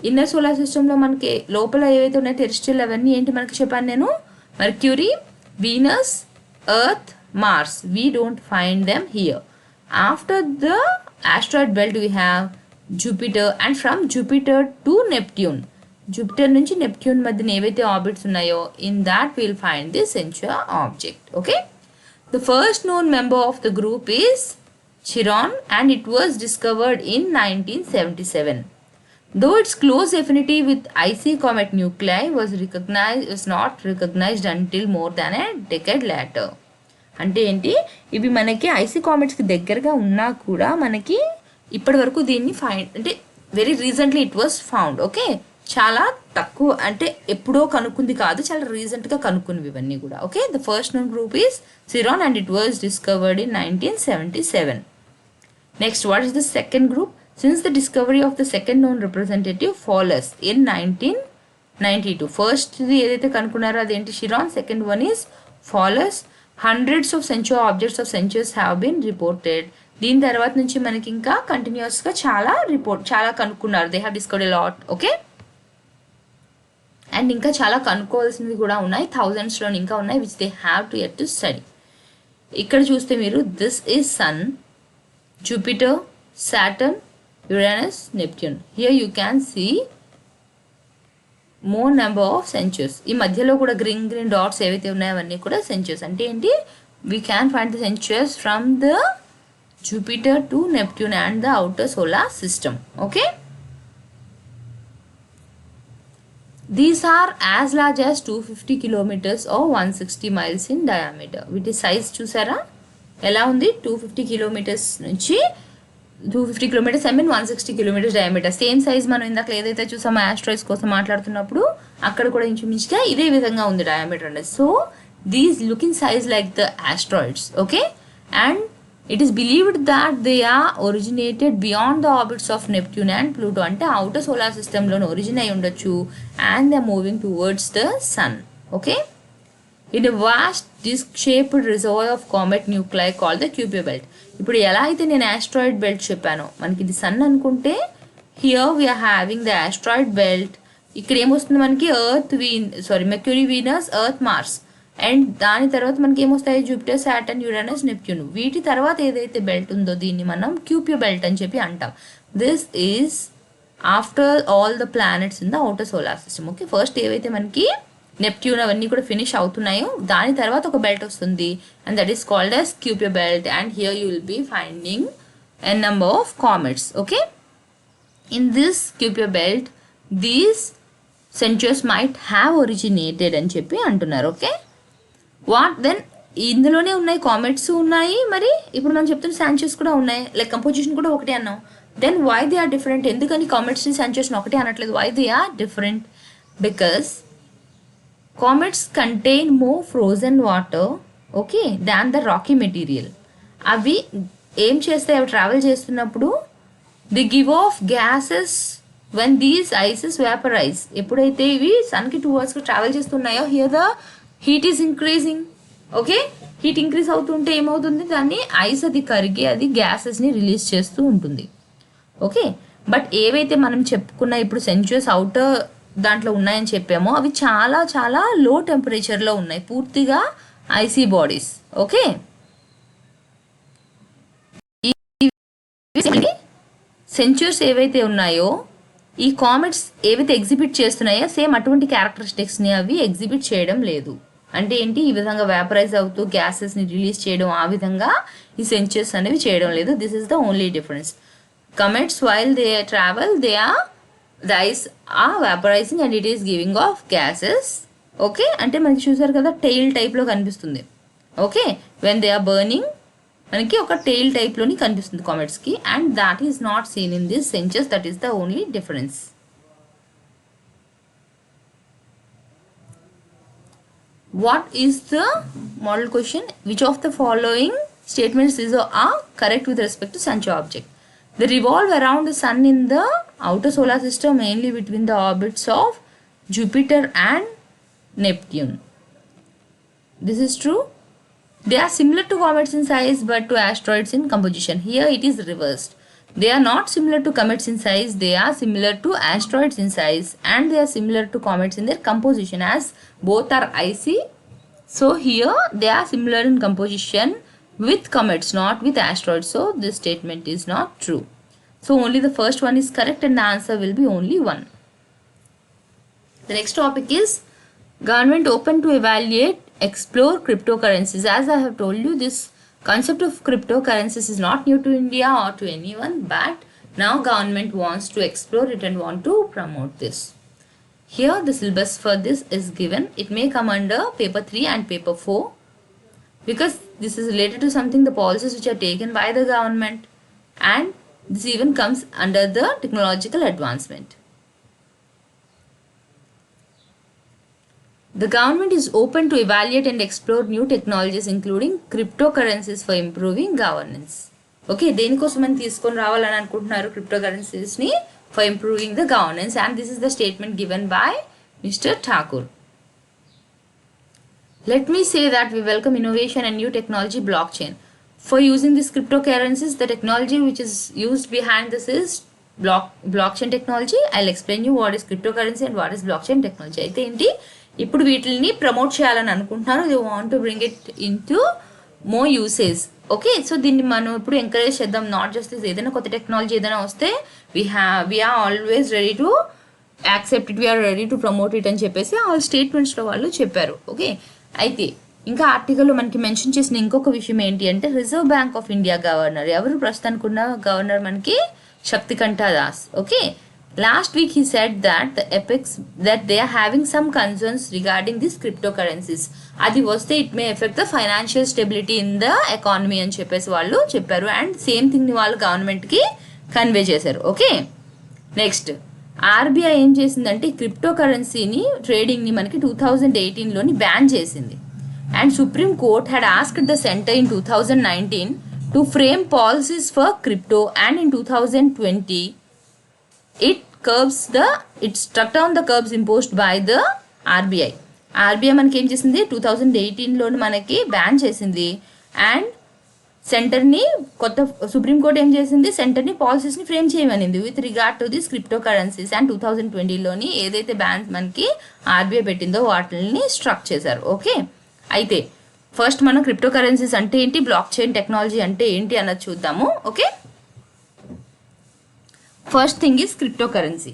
Inner solar సిస్టంలో మనకి లోపల ఏవైతే ఉన్నాయో terrestrial అవన్నీ ఏంటి మనకి చెప్పాను నేను, Mercury, Venus, Earth, Mars. We don't find them here. After the asteroid belt we have Jupiter, and from Jupiter to Neptune, Jupiter నుంచి నెప్ట్యూన్ మధ్యన ఏవైతే ఆర్బిట్స్ ఉన్నాయో in that we'll find this Sensuous object. Okay, the first known member of the group is Chiron, and it was discovered in 1977. Though its close affinity with icy comet nuclei was not recognized until more than a decade later. అంటే ఏంటి, ఇవి మనకి IC కామెట్స్కి దగ్గరగా ఉన్నా కూడా మనకి ఇప్పటి వరకు దీన్ని ఫైండ్ అంటే very recently it was found. Okay, చాలా తక్కువ అంటే ఎప్పుడో కనుక్కుంది కాదు, చాలా రీసెంట్గా కనుక్కున్నవి ఇవన్నీ కూడా. Okay, the first known group is Chiron and it was discovered in 1977. Next, what is the second group? Since the discovery of the second known representative Pholus in 1992. ఫస్ట్ది ఏదైతే కనుక్కున్నారో అదేంటి Chiron, second one is Pholus. Hundreds of Sensuous objects of Sensuous have been reported. దీని తర్వాత నుంచి మనకి ఇంకా కంటిన్యూస్గా చాలా కనుక్కున్నారు. They have discovered a lot. Okay, and ఇంకా చాలా కనుక్కోవాల్సినవి కూడా ఉన్నాయి, థౌజండ్స్లో ఇంకా ఉన్నాయి, which they have to yet to study. ఇక్కడ చూస్తే మీరు this is sun, Jupiter, Saturn, Uranus, Neptune. Here you can see more number of centaurs. ఈ మధ్యలో కూడా గ్రీన్ డాట్స్ ఏవైతే ఉన్నాయో అవన్నీ కూడా సెంచురీస్. అంటే ఏంటి, we can find the centaurs from the Jupiter to Neptune and the outer solar system. Okay, these are as large as 250 kilometers or 160 miles in diameter. వీటి సైజ్ చూసారా ఎలా ఉంది? 250 kilometers నుంచి 250 kilometers, 160 kilometers diameter. Same size మనం ఇందాక ఏదైతే చూసామో asteroids కోసం మాట్లాడుతున్నప్పుడు అక్కడ కూడా ఇంచుమించుగా ఇదే విధంగా ఉంది డయామీటర్ అనేది. So these looking size like the asteroids. Okay, and it is believed that they are originated beyond the orbits of Neptune and Pluto. అంటే అవుటర్ సోలార్ సిస్టంలోనే ఒరిజిన్ అయి ఉండొచ్చు, and they are moving towards the sun. Okay, in a vast disc shaped reservoir of comet nuclei called the Kuiper belt. ఇప్పుడు ఎలా అయితే నేను asteroid belt చెప్పానో, మనకి ఇది సన్ అనుకుంటే here we're having the asteroid belt. ఇక్కడ ఏమొస్తుంది మనకి Mercury, Venus, Earth, Mars, and దాని తర్వాత మనకి ఏమొస్తాయి జూపిటర్, సాటర్న్, యురేనస్, నెప్ట్యూన్. వీటి తర్వాత ఏదైతే బెల్ట్ ఉందో దీన్ని మనం క్యూపియర్ బెల్ట్ అని చెప్పి అంటాం. This is after all the planets in the outer solar system. Okay, first ఏవైతే మనకి నెప్ట్యూన్ అవన్నీ కూడా ఫినిష్ అవుతున్నాయో దాని తర్వాత ఒక బెల్ట్ వస్తుంది, and that is called as Kuiper belt. And here you will be finding an number of comets. Okay, in this Kuiper belt these centaurs might have originated అని చెప్పి అంటున్నారు. ఓకే, వాట్ దెన్ ఇందులోనే ఉన్నాయి, comets ఉన్నాయి, మరి ఇప్పుడు మనం చెప్తున్న సెంచురీస్ కూడా ఉన్నాయి, లైక్ కంపోజిషన్ కూడా ఒకటే అన్నాం. Then why they are different? ఎందుకని కామెట్స్ని సెంచురీస్ని ఒకటే అనట్లేదు? Why they are different? Because comets contain more frozen water, okay, than the rocky material. అవి ఏం చేస్తాయి, అవి ట్రావెల్ చేస్తున్నప్పుడు they give off gases when these ices vaporize. ఎప్పుడైతే ఇవి సన్కి టువర్డ్స్కి ట్రావెల్ చేస్తున్నాయో here the heat is increasing. Okay, heat increase అవుతుంటే ఏమవుతుంది, దాన్ని ఐస్ అది కరిగి అది గ్యాసెస్ని రిలీజ్ చేస్తూ ఉంటుంది. ఓకే, బట్ ఏవైతే మనం చెప్పుకున్న ఇప్పుడు సెంచురీస్ అవుటర్ దాంట్లో ఉన్నాయని చెప్పామో అవి చాలా చాలా లో టెంపరేచర్లో ఉన్నాయి, పూర్తిగా ఐసీ బాడీస్. ఓకే, సెంచురీస్ ఏవైతే ఉన్నాయో ఈ కామెట్స్ ఏవైతే ఎగ్జిబిట్ చేస్తున్నాయో సేమ్ అటువంటి క్యారెక్టరిస్టిక్స్ని అవి ఎగ్జిబిట్ చేయడం లేదు. అంటే ఏంటి, ఈ విధంగా వేపరైజ్ అవుతూ గ్యాసెస్ని రిలీజ్ చేయడం, ఆ విధంగా ఈ సెంచురీస్ అనేవి చేయడం లేదు. This is the only difference. Comets, while they travel, the ice are vaporizing and it is giving off gases. Okay, అంటే మనకి చూసారు కదా టెయిల్ టైప్లో కనిపిస్తుంది. Okay, when they are burning మనకి ఒక టెయిల్ టైప్లోని కనిపిస్తుంది కామెట్స్కి, and that is not seen in this centaurs. That is the only difference. what is the model question? Which of the following statements are correct with respect to sun object? They revolve around the sun in the outer solar system, mainly between the orbits of Jupiter and Neptune. This is true. They are similar to comets in size but to asteroids in composition. Here it is reversed. They are not similar to comets in size, they are similar to asteroids in size, and they are similar to comets in their composition, as both are icy. So here they are similar in composition with comets, not with asteroids. So this statement is not true. So only the first one is correct and the answer will be only 1. The next topic is government open to evaluate, explore cryptocurrencies. As I have told you, this concept of cryptocurrencies is not new to India or to anyone, but now government wants to explore it and want to promote this. Here the syllabus for this is given. It may come under paper 3 and paper 4 because this is related to something, the policies which are taken by the government, and this even comes under the technological advancement. The government is open to evaluate and explore new technologies including cryptocurrencies for improving governance. Okay, దేనికోసం మనం తీసుకొని రావాలని అనుకుంటున్నారు cryptocurrencies ని for improving the governance, and this is the statement given by Mr. Thakur. Let me say that we welcome innovation and new technology, blockchain. For using these cryptocurrencies, the technology which is used behind this is blockchain technology. I'll explain you what is cryptocurrency and what is blockchain technology. అయితే ఏంటి ఇప్పుడు వీటిని promote చేయాలని అనుకుంటున్నారు. They want to bring it in to more usage. Okay, so దీన్ని మనం ఇప్పుడు encourage చేద్దాం. నాట్ జస్ట్ దిస్, ఏదైనా కొత్త టెక్నాలజీ ఏదైనా వస్తే we are always ready to accept it, we are ready to promote it అని చెప్పేసి ఆల్ స్టేట్మెంట్స్లో వాళ్ళు చెప్పారు. ఓకే, అయితే ఇంకా ఆర్టికల్లో మనకి మెన్షన్ చేసిన ఇంకొక విషయం ఏంటి అంటే reserve bank of India governor ఎవరు ప్రస్తుతానికి ఉన్న గవర్నర్ మనకి Shaktikanta Das. Okay, last week he said that the apex that they are having some concerns regarding these cryptocurrencies. అది వస్తే it may affect the financial stability in the economy అని చెప్పేసి వాళ్ళు చెప్పారు, అండ్ సేమ్ థింగ్ ని వాళ్ళు గవర్నమెంట్కి కన్వే చేశారు. ఓకే, నెక్స్ట్ ఆర్బీఐ ఏం చేసిందంటే క్రిప్టో కరెన్సీని ట్రేడింగ్ని మనకి 2018లోని బ్యాన్ చేసింది. And supreme court had asked the centre in 2019 to frame policies for crypto, and in 2020 it struck down the curbs imposed by the RBI. RBI మనకి ఏం చేసింది 2018లోని మనకి బ్యాన్ చేసింది, అండ్ సెంటర్ని కొత్త సుప్రీంకోర్టు ఏం చేసింది సెంటర్ని పాలసీస్ని ఫ్రేమ్ చేయమనింది with regard to this cryptocurrencies. And 2020లోని ఏదైతే బ్యాన్స్ మనకి ఆర్బీఐ పెట్టిందో వాటిని స్ట్రక్ చేశారు. ఓకే, అయితే ఫస్ట్ మనం క్రిప్టో కరెన్సీస్ అంటే ఏంటి, బ్లాక్ చైన్ టెక్నాలజీ అంటే ఏంటి అన్నది చూద్దాము. Okay, first thing is cryptocurrency.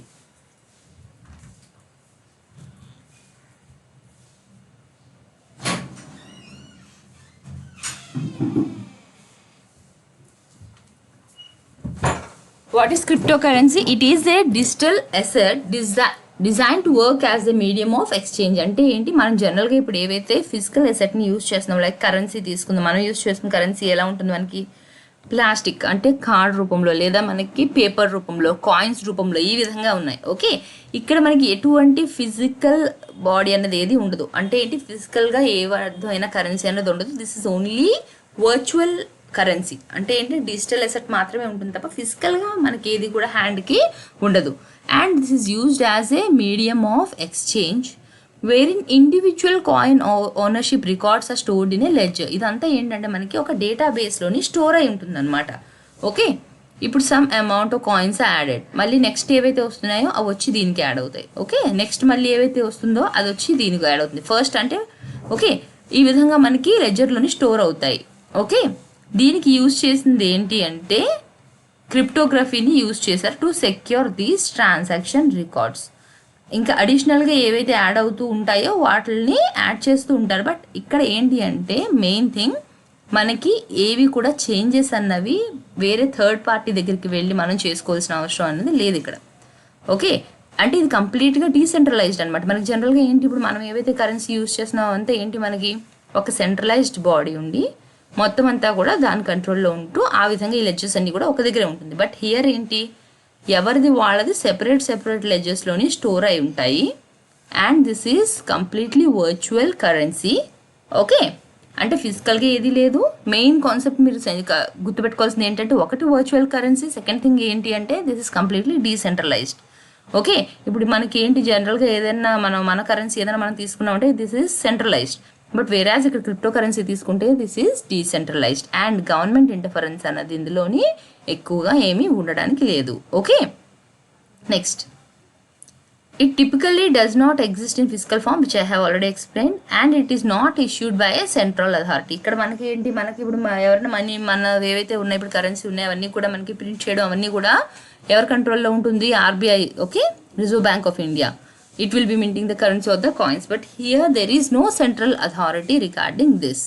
What is cryptocurrency? It is a digital asset designed to work as a medium of exchange. అంటే ఏంటి, మనం జనరల్గా ఇప్పుడు ఏవైతే ఫిజికల్ అసెట్ని యూజ్ చేస్తున్నాం, లైక్ కరెన్సీ తీసుకుందాం, మనం యూజ్ చేస్తున్న కరెన్సీ ఎలా ఉంటుంది మనకి ప్లాస్టిక్ అంటే కార్డ్ రూపంలో, లేదా మనకి పేపర్ రూపంలో, కాయిన్స్ రూపంలో, ఈ విధంగా ఉన్నాయి. ఓకే, ఇక్కడ మనకి ఎటువంటి ఫిజికల్ బాడీ అన్నది ఏది ఉండదు. అంటే ఏంటి, ఫిజికల్గా ఏ అర్థమైన కరెన్సీ అన్నది ఉండదు. This is only virtual currency. అంటే ఏంటి, డిజిటల్ అసెట్ మాత్రమే ఉంటుంది తప్ప ఫిజికల్గా మనకి ఏది కూడా హ్యాండ్కి ఉండదు. And this is used as a medium of exchange wherein individual coin ownership records are stored in a ledger. ఇదంతా ఏంటంటే మనకి ఒక డేటాబేస్లోని స్టోర్ అయి ఉంటుంది అనమాట. ఓకే, ఇప్పుడు some amount of coins added, మళ్ళీ నెక్స్ట్ ఏవైతే వస్తున్నాయో అవి వచ్చి దీనికి యాడ్ అవుతాయి. ఓకే, నెక్స్ట్ మళ్ళీ ఏవైతే వస్తుందో అది వచ్చి దీనికి యాడ్ అవుతుంది. ఫస్ట్ అంటే ఓకే, ఈ విధంగా మనకి లెడ్జర్లోని స్టోర్ అవుతాయి. ఓకే, దీనికి యూజ్ చేసింది ఏంటి అంటే క్రిప్టోగ్రఫీని యూజ్ చేశారు to secure these transaction records. ఇంకా అడిషనల్గా ఏవైతే యాడ్ అవుతూ ఉంటాయో వాటిని యాడ్ చేస్తూ ఉంటారు. బట్ ఇక్కడ ఏంటి అంటే మెయిన్ థింగ్ మనకి ఏవి కూడా చేంజెస్ అన్నవి వేరే థర్డ్ పార్టీ దగ్గరికి వెళ్ళి మనం చేసుకోవాల్సిన అవసరం అనేది లేదు ఇక్కడ. ఓకే, అంటే ఇది కంప్లీట్గా డీసెంట్రలైజ్డ్ అనమాట. మనకి జనరల్గా ఏంటి, ఇప్పుడు మనం ఏవైతే కరెన్సీ యూజ్ చేస్తున్నామో అంతా ఏంటి, మనకి ఒక సెంట్రలైజ్డ్ బాడీ ఉండి మొత్తం అంతా కూడా దాని కంట్రోల్లో ఉంటూ ఆ విధంగా ఈ లెడ్జెస్ అన్నీ కూడా ఒక దగ్గరే ఉంటుంది. బట్ హియర్ ఏంటి, ఎవరిది వాళ్ళది సెపరేట్ లెడ్జెస్లోని స్టోర్ అయి ఉంటాయి. And this is completely virtual currency. Okay, అంటే ఫిజికల్గా ఏది లేదు. మెయిన్ కాన్సెప్ట్ మీరు గుర్తుపెట్టుకోవాల్సింది ఏంటంటే, ఒకటి వర్చువల్ కరెన్సీ, సెకండ్ థింగ్ ఏంటి అంటే this is completely decentralised. Okay, ఇప్పుడు మనకి ఏంటి జనరల్గా ఏదైనా మన కరెన్సీ ఏదైనా మనం తీసుకున్నామంటే this is centralised. But whereas ఇక్కడ క్రిప్టో కరెన్సీ తీసుకుంటే this is decentralised and government interference అన్నది ఇందులోని ఎక్కువగా ఏమీ ఉండడానికి లేదు. Okay, next, it typically does not exist in physical form, which I have already explained, and it is not issued by a central authority. ఇక్కడ మనకి ఏంటి, మనకి ఇప్పుడు ఎవరైనా మన ఏవైతే ఉన్నాయి ఇప్పుడు కరెన్సీ ఉన్నాయి అవన్నీ కూడా మనకి ప్రింట్ చేయడం అవన్నీ కూడా ఎవరి కంట్రోల్లో ఉంటుంది? RBI. Okay, reserve bank of India. It will be minting the currency of the coins, but here there is no central authority regarding this.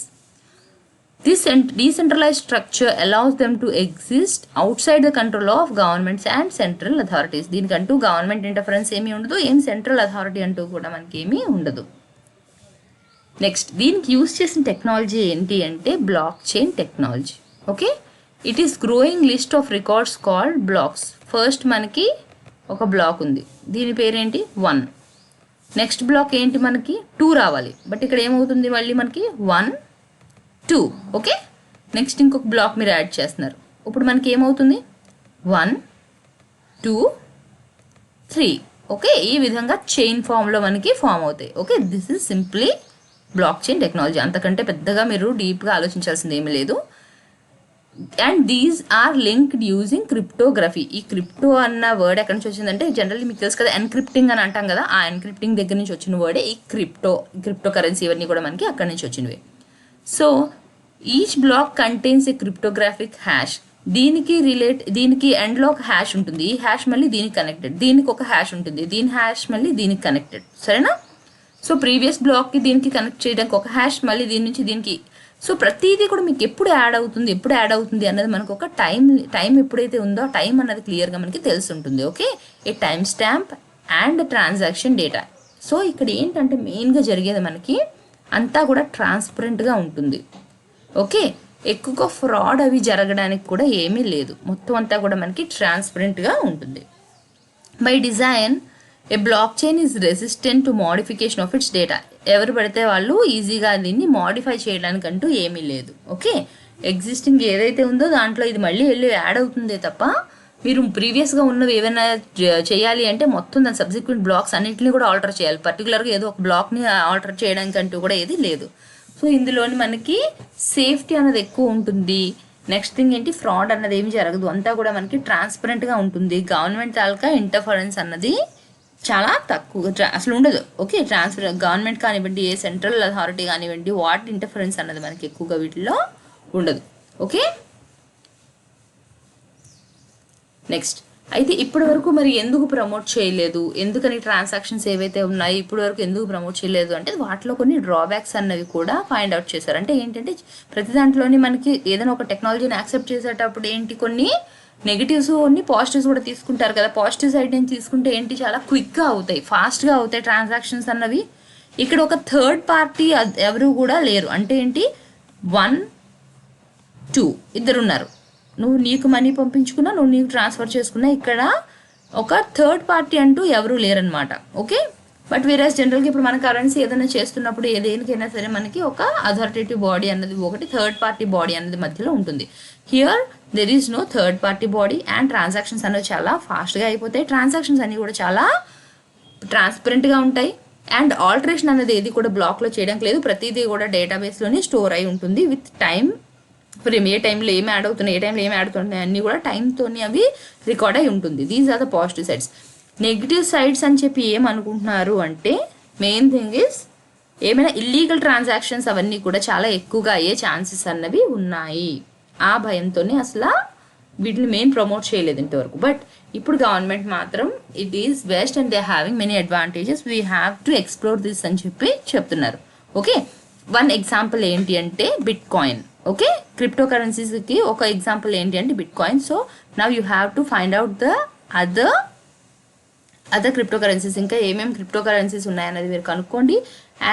This decentralized structure allows them to exist outside the control of governments and central authorities. దీనికంటూ government interference ఏమీ ఉండదు, ఏం central authority అంటూ కూడా మనకి ఏమీ ఉండదు. Next, దీనికి యూజ్ చేసిన టెక్నాలజీ ఏంటి అంటే black chain technology. Okay, it is growing list of records called blocks. First మనకి ఒక బ్లాక్ ఉంది, దీని పేరేంటి 1. నెక్స్ట్ బ్లాక్ ఏంటి మనకి 2 రావాలి, బట్ ఇక్కడ ఏమవుతుంది మళ్ళీ మనకి 1 2. ఓకే, నెక్స్ట్ ఇంకొక బ్లాక్ మీరు యాడ్ చేస్తున్నారు, ఇప్పుడు మనకి ఏమవుతుంది 1 2 3. ఓకే, ఈ విధంగా చైన్ ఫామ్లో మనకి ఫామ్ అవుతాయి. Okay, this is simply block chain technology. అంతకంటే పెద్దగా మీరు డీప్గా ఆలోచించాల్సింది ఏమీ లేదు. And these are linked using cryptography. ఈ క్రిప్టో అన్న వర్డ్ ఎక్కడి నుంచి వచ్చిందంటే, జనరల్లీ మీకు తెలుసు కదా ఎన్క్రిప్టింగ్ అని అంటాం కదా, ఆ ఎన్క్రిప్టింగ్ దగ్గర నుంచి వచ్చిన వర్డే ఈ క్రిప్టో కరెన్సీ. ఇవన్నీ కూడా మనకి అక్కడి నుంచి వచ్చినవి. సో ఈచ్ బ్లాక్ కంటైన్స్ ఏ క్రిప్టోగ్రాఫిక్ హ్యాష్. దీనికి ఎండ్లో ఒక హ్యాష్ ఉంటుంది, ఈ హ్యాష్ మళ్ళీ దీనికి కనెక్టెడ్, దీనికి ఒక హ్యాష్ ఉంటుంది, దీని హ్యాష్ మళ్ళీ దీనికి కనెక్టెడ్. సరేనా? సో ప్రీవియస్ బ్లాక్కి దీనికి కనెక్ట్ చేయడానికి ఒక హ్యాష్, మళ్ళీ దీని నుంచి దీనికి. సో ప్రతిదీ కూడా మీకు ఎప్పుడు యాడ్ అవుతుంది అన్నది మనకు ఒక టైం ఎప్పుడైతే ఉందో ఆ టైం అన్నది క్లియర్గా మనకి తెలిసి ఉంటుంది. Okay, A time stamp and transaction data. So ఇక్కడ ఏంటంటే మెయిన్గా జరిగేది మనకి అంతా కూడా ట్రాన్స్పరెంట్గా ఉంటుంది. ఓకే, ఎక్కువగా ఫ్రాడ్ అవి జరగడానికి కూడా ఏమీ లేదు, మొత్తం అంతా కూడా మనకి ట్రాన్స్పరెంట్గా ఉంటుంది. By design A block chain is resistant to modification of it's data. ఎవరు పడితే వాళ్ళు ఈజీగా దీన్ని మోడిఫై చేయడానికంటూ ఏమీ లేదు. ఓకే, ఎగ్జిస్టింగ్ ఏదైతే ఉందో దాంట్లో ఇది మళ్ళీ వెళ్ళి యాడ్ అవుతుందే తప్ప మీరు ప్రీవియస్గా ఉన్నవి ఏమైనా చేయాలి అంటే మొత్తం దాని సబ్సిక్వెంట్ బ్లాక్స్ అన్నింటినీ కూడా ఆల్టర్ చేయాలి. పర్టికులర్గా ఏదో ఒక బ్లాక్ని ఆల్టర్ చేయడానికి అంటూ కూడా ఏది లేదు. సో ఇందులోని మనకి సేఫ్టీ అన్నది ఎక్కువ ఉంటుంది. నెక్స్ట్ థింగ్ ఏంటి, ఫ్రాడ్ అన్నది ఏమి జరగదు, అంతా కూడా మనకి ట్రాన్స్పరెంట్గా ఉంటుంది. గవర్నమెంట్ తాలూకా ఇంటర్ఫరెన్స్ అన్నది చాలా తక్కువ, అసలు ఉండదు. ఓకే, గవర్నమెంట్ కానివ్వండి, ఏ సెంట్రల్ అథారిటీ కానివ్వండి, వాటి ఇంటర్ఫరెన్స్ అన్నది మనకి ఎక్కువగా వీటిలో ఉండదు. ఓకే, నెక్స్ట్ అయితే ఇప్పటి వరకు మరి ఎందుకు ప్రమోట్ చేయలేదు, ఎందుకని ట్రాన్సాక్షన్స్ ఏవైతే ఉన్నాయి ఇప్పటి వరకు ఎందుకు ప్రమోట్ చేయలేదు అంటే వాటిలో కొన్ని డ్రాబ్యాక్స్ అన్నవి కూడా ఫైండ్ అవుట్ చేశారు. అంటే ఏంటంటే ప్రతి దాంట్లోని మనకి ఏదైనా ఒక టెక్నాలజీని యాక్సెప్ట్ చేసేటప్పుడు ఏంటి కొన్ని నెగిటివ్స్ కొన్ని పాజిటివ్స్ కూడా తీసుకుంటారు కదా. పాజిటివ్ సైడ్ నుంచి తీసుకుంటే ఏంటి చాలా క్విక్గా అవుతాయి, ఫాస్ట్గా అవుతాయి ట్రాన్సాక్షన్స్ అన్నవి. ఇక్కడ ఒక థర్డ్ పార్టీ ఎవరు కూడా లేరు. అంటే ఏంటి 1 2 ఇద్దరు ఉన్నారు, నువ్వు నీకు మనీ పంపించుకున్నా, నువ్వు నీకు ట్రాన్స్ఫర్ చేసుకున్నా, ఇక్కడ ఒక థర్డ్ పార్టీ అంటూ ఎవరూ లేరనమాట. ఓకే, బట్ వేరేస్ జనరల్గా ఇప్పుడు మన కరెన్సీ ఏదైనా చేస్తున్నప్పుడు దేనికైనా సరే మనకి ఒక అథారిటేటివ్ బాడీ అన్నది ఒకటి థర్డ్ పార్టీ బాడీ అన్నది మధ్యలో ఉంటుంది. Here there is no third party body and transactions అనేవి చాలా ఫాస్ట్గా అయిపోతాయి. ట్రాన్సాక్షన్స్ అన్నీ కూడా చాలా ట్రాన్స్పరెంట్గా ఉంటాయి అండ్ ఆల్టరేషన్ అనేది ఏది కూడా బ్లాక్లో చేయడానికి లేదు. ప్రతిదీ కూడా డేటాబేస్లోనే స్టోర్ అయి ఉంటుంది విత్ టైం ఫ్రేమ్. ఏ టైంలో ఏమి యాడ్ అవుతున్నాయి, ఏ టైంలో ఏమి యాడ్ అవుతున్నాయి అన్నీ కూడా టైంతోని అవి రికార్డ్ అయి ఉంటుంది. These are the positive sides. Negative sides అని చెప్పి ఏమనుకుంటున్నారు అంటే మెయిన్ థింగ్ ఈస్ ఏమైనా ఇల్లీగల్ ట్రాన్సాక్షన్స్ అవన్నీ కూడా చాలా ఎక్కువగా అయ్యే ఛాన్సెస్ అన్నవి ఉన్నాయి. ఆ భయంతోనే అసలు వీటిని మెయిన్ ప్రమోట్ చేయలేదు ఇంతవరకు. బట్ ఇప్పుడు గవర్నమెంట్ మాత్రం it is best and they having many advantages, we have to explore this అని చెప్పి చెప్తున్నారు. ఓకే, వన్ ఎగ్జాంపుల్ ఏంటి అంటే బిట్ కాయిన్. ఓకే, క్రిప్టో కరెన్సీస్కి ఒక ఎగ్జాంపుల్ ఏంటి అంటే bit coin. So now you have to find out the other crypto currencies, ఇంకా ఏమేమి క్రిప్టో కరెన్సీస్ ఉన్నాయన్నది మీరు కనుక్కోండి.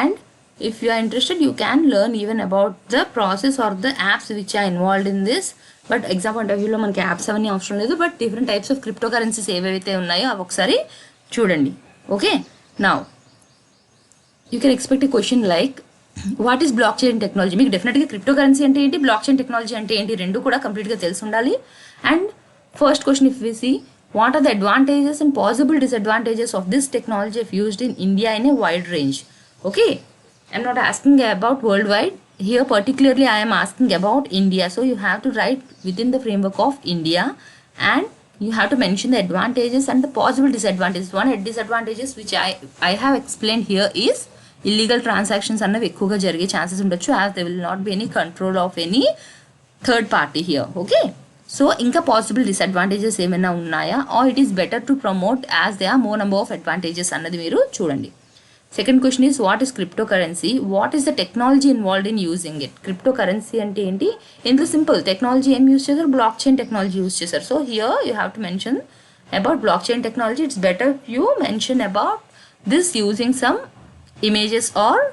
And if you are interested you can learn even about the process or the apps which are involved in this. But exam point of వ్యూలో మనకి apps అవన్నీ అవసరం లేదు, but different types of crypto currencies ఏవైతే ఉన్నాయో అవి ఒకసారి చూడండి. Okay, now you can expect a question like what is black chain technology. మీకు డెఫినెట్గా క్రిప్టో కరెన్సీ అంటే ఏంటి, బ్లాక్ చైన్ టెక్నాలజీ అంటే ఏంటి, రెండు కూడా కంప్లీట్గా తెలిసి ఉండాలి. And first question if we see, what are the advantages and possible disadvantages of this technology if used in India in a wide range? Okay, I'm not asking about worldwide. Here particularly I am asking about India. So you have to write within the framework of India and you have to mention the advantages and the possible disadvantages. One disadvantages which I have explained here is illegal transactions అన్నవి ఎక్కువగా జరిగే chances ఉండొచ్చు, as there will not be any control of any third party here. Okay, so ఇంకా possible disadvantages ఏమైనా ఉన్నాయా, or it is better to promote as they are more number of advantages అన్నది మీరు చూడండి. Second question is what is crypto currency, what is the technology involved in using it. Crypto currency అంటే ఏంటి, ఇందులో simple technology ఏం use చేశారు, block chain technology use చేశారు. So here you have to mention about block chain technology. It's better you mention about this using some images or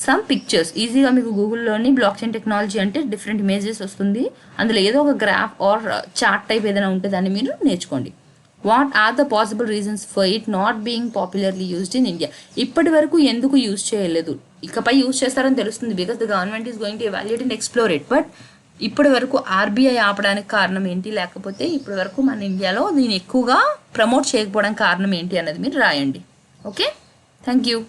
some pictures. ఈజీగా మీకు గూగుల్లోని block chain technology అంటే different images వస్తుంది, అందులో ఏదో ఒక graph are chart type ఏదైనా ఉంటే దాన్ని మీరు నేర్చుకోండి. What are the possible reasons for it not being popularly used in India. ఇప్పటి వరకు ఎందుకు యూజ్ చేయలేదు, ఇకపై యూజ్ చేస్తారని తెలుస్తుంది, because the government is going to evaluate and explore it. But ఇప్పటి వరకు ఆర్బీఐ ఆపడానికి కారణం ఏంటి, లేకపోతే ఇప్పటి వరకు మన ఇండియాలో దీన్ని ఎక్కువగా ప్రమోట్ చేయకపోవడానికి కారణం ఏంటి అన్నది మీరు రాయండి. Okay, thank you.